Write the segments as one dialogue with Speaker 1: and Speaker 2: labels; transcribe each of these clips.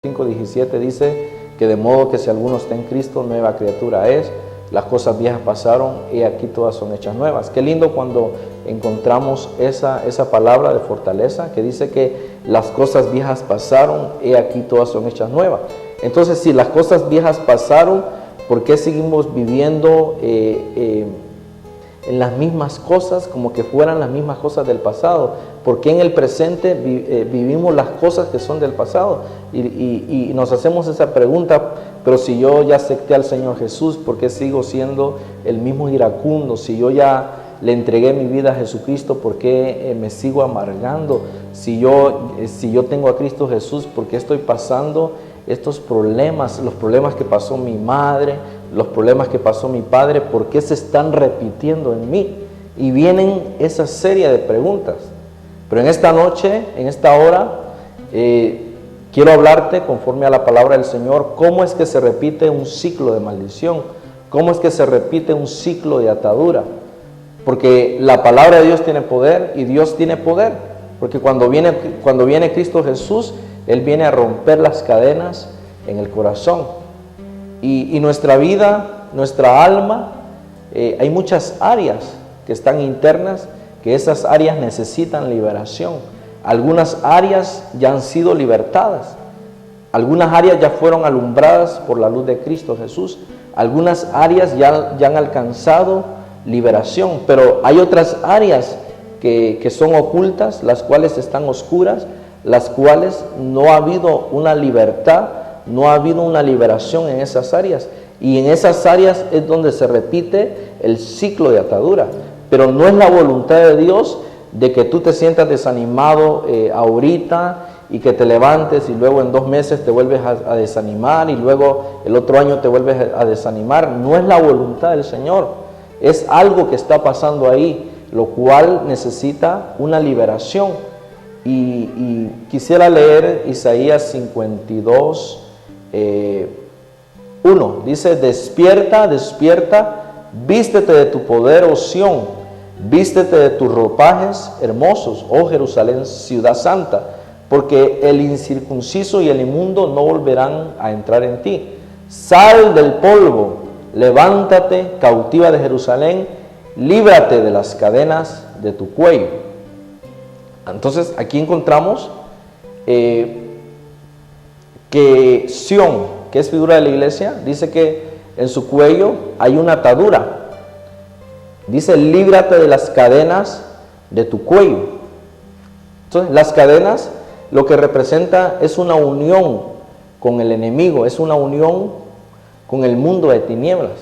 Speaker 1: 5:17 dice que de modo que si alguno está en Cristo, nueva criatura es, las cosas viejas pasaron y aquí todas son hechas nuevas. Qué lindo cuando encontramos esa palabra de fortaleza que dice que las cosas viejas pasaron y aquí todas son hechas nuevas. Entonces, si las cosas viejas pasaron, ¿por qué seguimos viviendo en las mismas cosas como que fueran las mismas cosas del pasado? ¿Por qué en el presente vivimos las cosas que son del pasado? Y nos hacemos esa pregunta, pero si yo ya acepté al Señor Jesús, ¿por qué sigo siendo el mismo iracundo? Si yo ya le entregué mi vida a Jesucristo, ¿por qué me sigo amargando? Si yo tengo a Cristo Jesús, ¿por qué estoy pasando estos problemas? Los problemas que pasó mi madre, los problemas que pasó mi padre, ¿por qué se están repitiendo en mí? Y vienen esa serie de preguntas. Pero en esta noche, en esta hora, quiero hablarte conforme a la palabra del Señor, cómo es que se repite un ciclo de maldición, cómo es que se repite un ciclo de atadura. Porque la palabra de Dios tiene poder y Dios tiene poder. Porque cuando viene Cristo Jesús, Él viene a romper las cadenas en el corazón. Y nuestra vida, nuestra alma, hay muchas áreas que están internas, que esas áreas necesitan liberación. Algunas áreas ya han sido libertadas. Algunas áreas ya fueron alumbradas por la luz de Cristo Jesús. Algunas áreas ya han alcanzado liberación. Pero hay otras áreas que son ocultas, las cuales están oscuras, las cuales no ha habido una libertad, no ha habido una liberación en esas áreas. Y en esas áreas es donde se repite el ciclo de atadura. Pero no es la voluntad de Dios de que tú te sientas desanimado ahorita y que te levantes y luego en 2 meses te vuelves a desanimar y luego el otro año te vuelves a desanimar. No es la voluntad del Señor. Es algo que está pasando ahí, lo cual necesita una liberación. Y quisiera leer Isaías 52, 1. Dice: despierta, despierta, vístete de tu poder, oh Sión. Vístete de tus ropajes hermosos, oh Jerusalén, ciudad santa, porque el incircunciso y el inmundo no volverán a entrar en ti. Sal del polvo, levántate, cautiva de Jerusalén, líbrate de las cadenas de tu cuello. Entonces aquí encontramos que Sión, que es figura de la iglesia, dice que en su cuello hay una atadura. Dice: líbrate de las cadenas de tu cuello. Entonces, las cadenas lo que representa es una unión con el enemigo, es una unión con el mundo de tinieblas.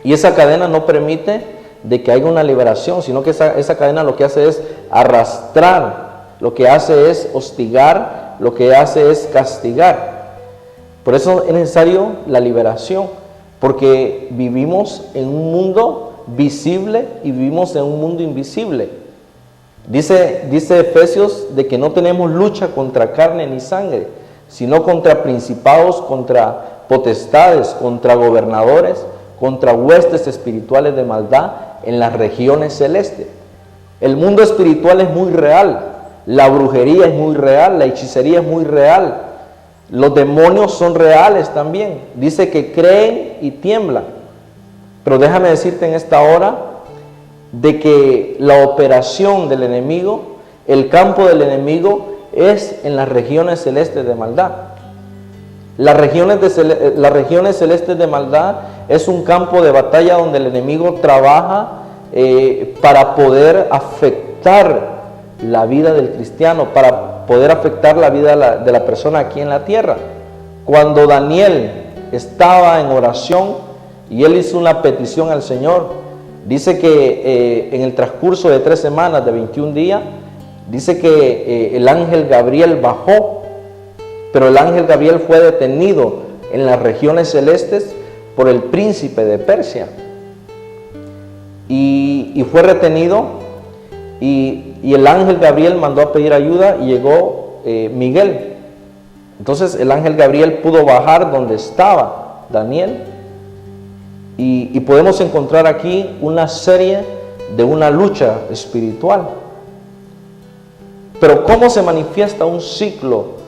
Speaker 1: Y esa cadena no permite de que haya una liberación, sino que esa cadena lo que hace es arrastrar, lo que hace es hostigar, lo que hace es castigar. Por eso es necesario la liberación, porque vivimos en un mundo visible y vivimos en un mundo invisible. Dice Efesios de que no tenemos lucha contra carne ni sangre, sino contra principados, contra potestades, contra gobernadores, contra huestes espirituales de maldad en las regiones celestes. El mundo espiritual es muy real, la brujería es muy real, la hechicería es muy real, los demonios son reales también. Dice que creen y tiemblan. Pero déjame decirte en esta hora de que la operación del enemigo, el campo del enemigo es en las regiones celestes de maldad. Las regiones celestes de maldad es un campo de batalla donde el enemigo trabaja para poder afectar la vida del cristiano, para poder afectar la vida de la persona aquí en la tierra. Cuando Daniel estaba en oración y él hizo una petición al Señor, dice que en el transcurso de 3 semanas, de 21 días, dice que el ángel Gabriel bajó, pero el ángel Gabriel fue detenido en las regiones celestes por el príncipe de Persia. Y fue retenido y el ángel Gabriel mandó a pedir ayuda y llegó Miguel. Entonces el ángel Gabriel pudo bajar donde estaba Daniel. Y podemos encontrar aquí una serie de una lucha espiritual. Pero ¿cómo se manifiesta un ciclo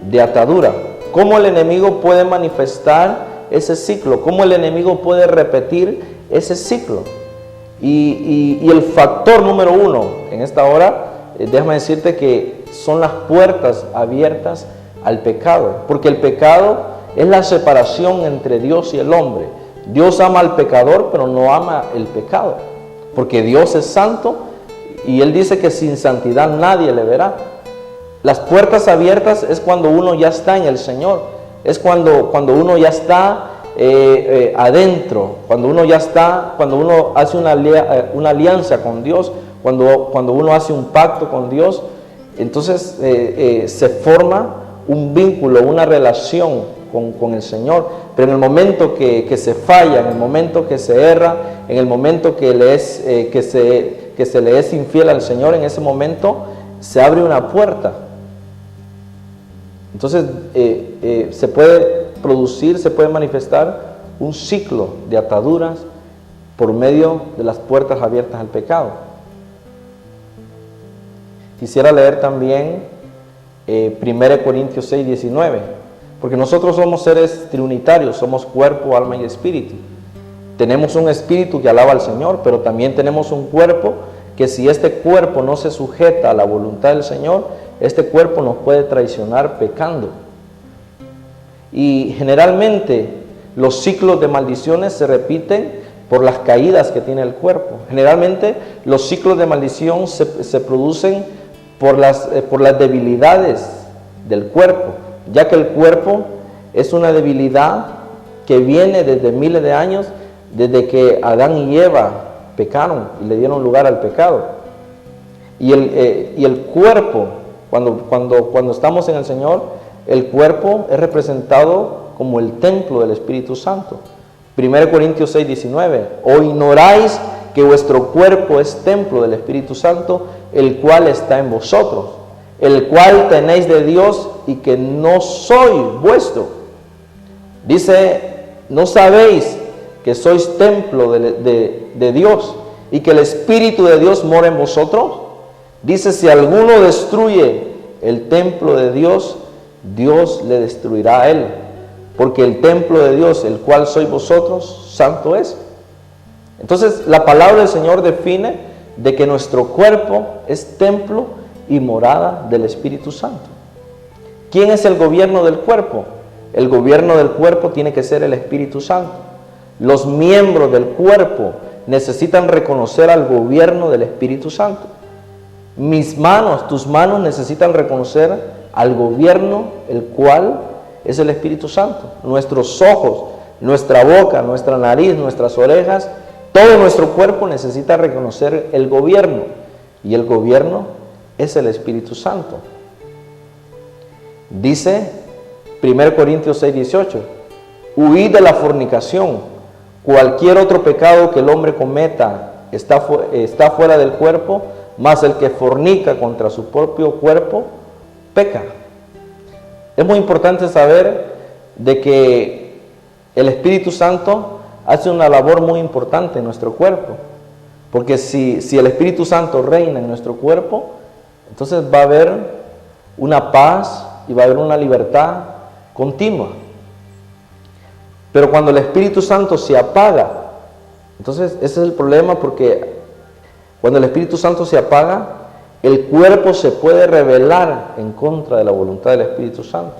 Speaker 1: de atadura. ¿Cómo el enemigo puede manifestar ese ciclo? ¿Cómo el enemigo puede repetir ese ciclo? Y el factor número uno en esta hora, déjame decirte que son las puertas abiertas al pecado, porque el pecado es la separación entre Dios y el hombre. Dios ama al pecador, pero no ama el pecado, porque Dios es santo y Él dice que sin santidad nadie le verá. Las puertas abiertas es cuando uno ya está en el Señor, es cuando uno ya está adentro, cuando uno hace una alianza con Dios, cuando uno hace un pacto con Dios, entonces se forma un vínculo, una relación con el Señor. Pero en el momento que se falla, en el momento que se erra, en el momento que se le es infiel al Señor, en ese momento se abre una puerta. Entonces se puede producir, se puede manifestar un ciclo de ataduras por medio de las puertas abiertas al pecado. Quisiera leer también 1 Corintios 6, 19, porque nosotros somos seres trinitarios, somos cuerpo, alma y espíritu. Tenemos un espíritu que alaba al Señor, pero también tenemos un cuerpo que si este cuerpo no se sujeta a la voluntad del Señor, este cuerpo nos puede traicionar pecando. Y generalmente los ciclos de maldiciones se repiten por las caídas que tiene el cuerpo. Generalmente los ciclos de maldición se producen por las debilidades del cuerpo, ya que el cuerpo es una debilidad que viene desde miles de años, desde que Adán y Eva pecaron y le dieron lugar al pecado. Y el cuerpo, cuando estamos en el Señor, el cuerpo es representado como el templo del Espíritu Santo. 1 Corintios 6, 19. ¿O ignoráis que vuestro cuerpo es templo del Espíritu Santo, el cual está en vosotros, el cual tenéis de Dios y que no soy vuestro? Dice, ¿no sabéis que sois templo de Dios y que el Espíritu de Dios mora en vosotros? Dice, si alguno destruye el templo de Dios, Dios le destruirá a él, porque el templo de Dios, el cual sois vosotros, santo es. Entonces, la palabra del Señor define de que nuestro cuerpo es templo y morada del Espíritu Santo. ¿Quién es el gobierno del cuerpo? El gobierno del cuerpo tiene que ser el Espíritu Santo. Los miembros del cuerpo necesitan reconocer al gobierno del Espíritu Santo. Mis manos, tus manos necesitan reconocer al gobierno, el cual es el Espíritu Santo. Nuestros ojos, nuestra boca, nuestra nariz, nuestras orejas, todo nuestro cuerpo necesita reconocer el gobierno, y el gobierno es el Espíritu Santo. Dice 1 Corintios 6, 18, huid de la fornicación. Cualquier otro pecado que el hombre cometa está fuera del cuerpo, mas el que fornica contra su propio cuerpo peca. Es muy importante saber de que el Espíritu Santo hace una labor muy importante en nuestro cuerpo, porque si el Espíritu Santo reina en nuestro cuerpo, entonces va a haber una paz y va a haber una libertad continua. Pero cuando el Espíritu Santo se apaga, entonces ese es el problema, porque cuando el Espíritu Santo se apaga, el cuerpo se puede rebelar en contra de la voluntad del Espíritu Santo.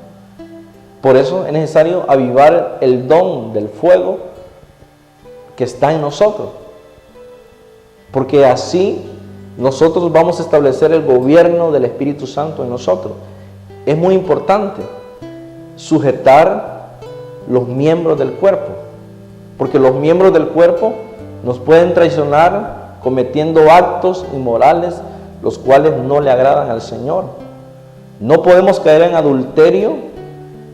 Speaker 1: Por eso es necesario avivar el don del fuego que está en nosotros, porque así nosotros vamos a establecer el gobierno del Espíritu Santo en nosotros. Es muy importante sujetar los miembros del cuerpo, porque los miembros del cuerpo nos pueden traicionar cometiendo actos inmorales, los cuales no le agradan al Señor. No podemos caer en adulterio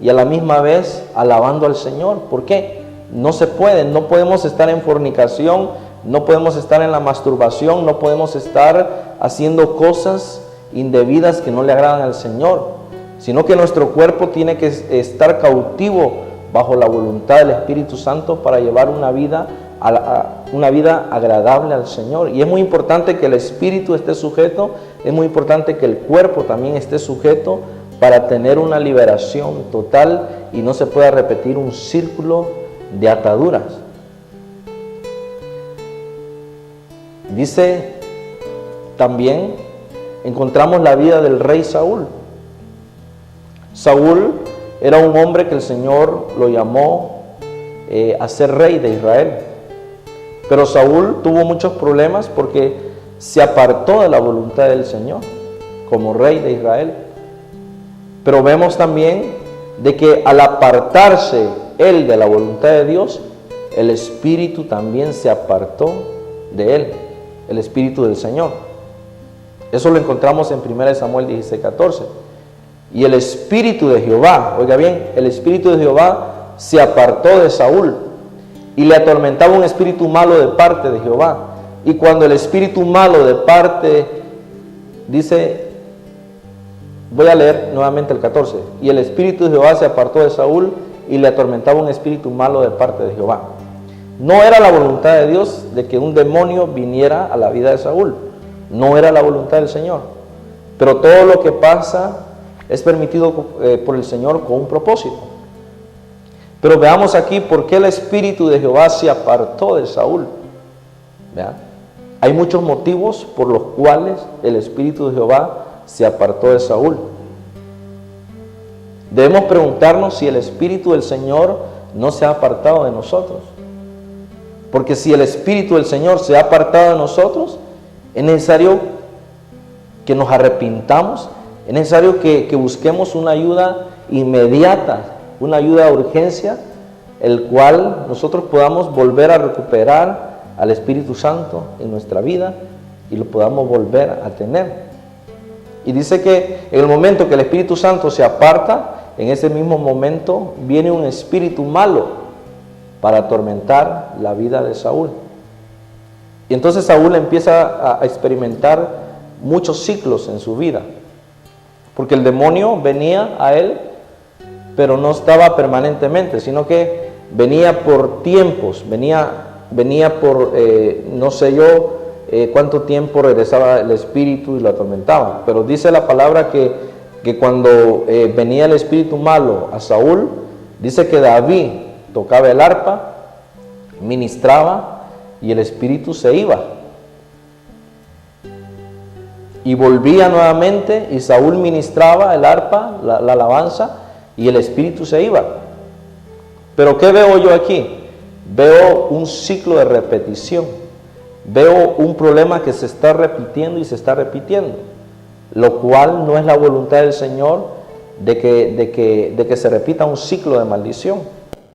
Speaker 1: y a la misma vez alabando al Señor. ¿Por qué? No se puede. No podemos estar en fornicación, no podemos estar en la masturbación, no podemos estar haciendo cosas indebidas que no le agradan al Señor, sino que nuestro cuerpo tiene que estar cautivo bajo la voluntad del Espíritu Santo para llevar una vida agradable al Señor. Y es muy importante que el espíritu esté sujeto, es muy importante que el cuerpo también esté sujeto para tener una liberación total y no se pueda repetir un círculo de ataduras. Dice también, encontramos la vida del rey Saúl. Saúl era un hombre que el Señor lo llamó a ser rey de Israel. Pero Saúl tuvo muchos problemas porque se apartó de la voluntad del Señor como rey de Israel. Pero vemos también de que al apartarse él de la voluntad de Dios, el Espíritu también se apartó de él, el Espíritu del Señor. Eso lo encontramos en 1 Samuel 16:14. Y el Espíritu de Jehová, oiga bien, el Espíritu de Jehová se apartó de Saúl y le atormentaba un espíritu malo de parte de Jehová. Y cuando el espíritu malo de parte, dice, voy a leer nuevamente el 14. Y el Espíritu de Jehová se apartó de Saúl y le atormentaba un espíritu malo de parte de Jehová. No era la voluntad de Dios de que un demonio viniera a la vida de Saúl. No era la voluntad del Señor. Pero todo lo que pasa es permitido por el Señor con un propósito. Pero veamos aquí por qué el Espíritu de Jehová se apartó de Saúl. ¿Vean? Hay muchos motivos por los cuales el Espíritu de Jehová se apartó de Saúl. Debemos preguntarnos si el Espíritu del Señor no se ha apartado de nosotros. Porque si el Espíritu del Señor se ha apartado de nosotros, es necesario que nos arrepintamos, es necesario que busquemos una ayuda inmediata, una ayuda de urgencia, el cual nosotros podamos volver a recuperar al Espíritu Santo en nuestra vida y lo podamos volver a tener. Y dice que en el momento que el Espíritu Santo se aparta, en ese mismo momento viene un espíritu malo para atormentar la vida de Saúl. Y entonces Saúl empieza a experimentar muchos ciclos en su vida, porque el demonio venía a él, pero no estaba permanentemente, sino que venía por tiempos, venía por, no sé yo, cuánto tiempo regresaba el espíritu y lo atormentaba. Pero dice la palabra que cuando venía el espíritu malo a Saúl, dice que David tocaba el arpa, ministraba y el espíritu se iba. Y volvía nuevamente y Saúl ministraba el arpa, la alabanza, y el espíritu se iba. Pero ¿qué veo yo aquí? Veo un ciclo de repetición. Veo un problema que se está repitiendo y se está repitiendo, lo cual no es la voluntad del Señor de que se repita un ciclo de maldición.